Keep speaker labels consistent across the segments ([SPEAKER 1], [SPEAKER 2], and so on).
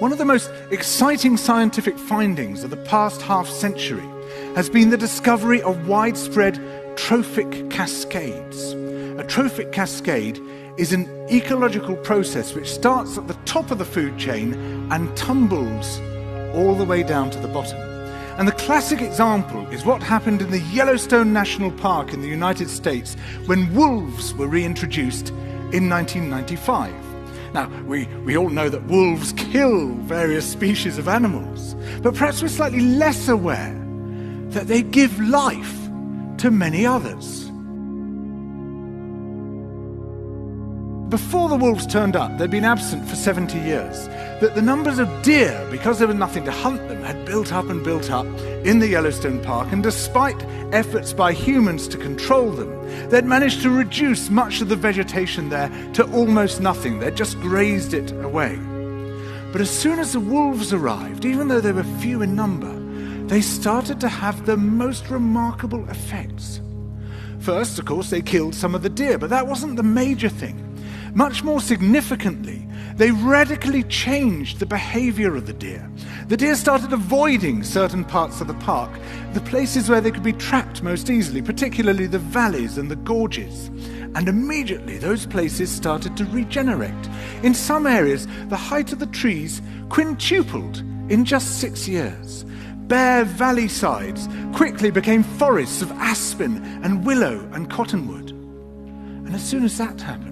[SPEAKER 1] One of the most exciting scientific findings of the past half-century has been the discovery of widespread trophic cascades. A trophic cascade is an ecological process which starts at the top of the food chain and tumbles all the way down to the bottom. And the classic example is what happened in the Yellowstone National Park in the United States when wolves were reintroduced in 1995. Now, we all know that wolves kill various species of animals, but perhaps we're slightly less aware that they give life to many others. Before the wolves turned up, they'd been absent for 70 years. That the numbers of deer, because there was nothing to hunt them, had built up and built up in the Yellowstone Park, and despite efforts by humans to control them, they'd managed to reduce much of the vegetation there to almost nothing. They'd just grazed it away. But as soon as the wolves arrived, even though they were few in number, they started to have the most remarkable effects. First, of course, they killed some of the deer, but that wasn't the major thing. Much more significantly, they radically changed the behavior of the deer. The deer started avoiding certain parts of the park, the places where they could be trapped most easily, particularly the valleys and the gorges. And immediately those places started to regenerate. In some areas, the height of the trees quintupled in just 6 years. Bare valley sides quickly became forests of aspen and willow and cottonwood. And as soon as that happened,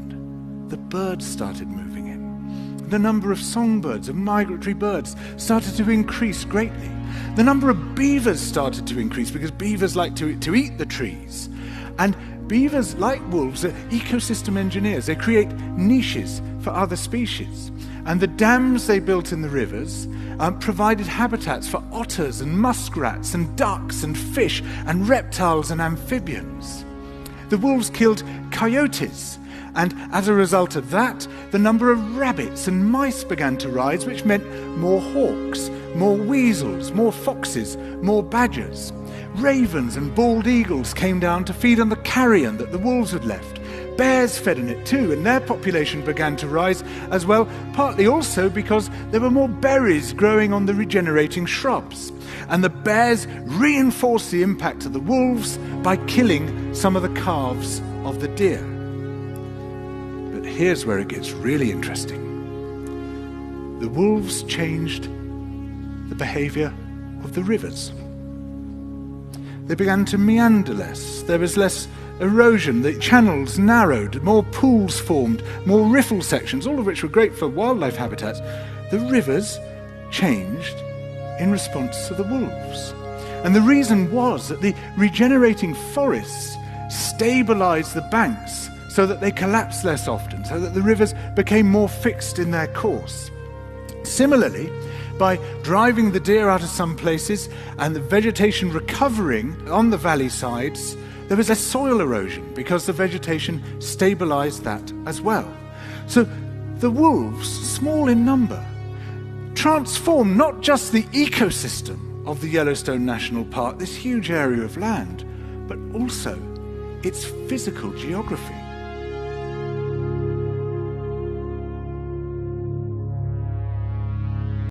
[SPEAKER 1] the birds started moving in. The number of songbirds, of migratory birds, started to increase greatly. The number of beavers started to increase because beavers like to eat the trees. And beavers, like wolves, are ecosystem engineers. They create niches for other species. And the dams they built in the rivers provided habitats for otters and muskrats and ducks and fish and reptiles and amphibians. The wolves killed coyotes, and as a result of that, the number of rabbits and mice began to rise, which meant more hawks, more weasels, more foxes, more badgers. Ravens and bald eagles came down to feed on the carrion that the wolves had left. Bears fed on it too, and their population began to rise as well, partly also because there were more berries growing on the regenerating shrubs. And the bears reinforced the impact of the wolves by killing some of the calves of the deer. But here's where it gets really interesting. The wolves changed the behavior of the rivers. They began to meander less. There was less erosion. The channels narrowed, more pools formed, more riffle sections, all of which were great for wildlife habitats. The rivers changed in response to the wolves. And the reason was that the regenerating forests stabilized the banks so that they collapsed less often, so that the rivers became more fixed in their course. Similarly, by driving the deer out of some places and the vegetation recovering on the valley sides, there was less soil erosion because the vegetation stabilized that as well. So the wolves, small in number, transformed not just the ecosystem of the Yellowstone National Park, this huge area of land, but also its physical geography.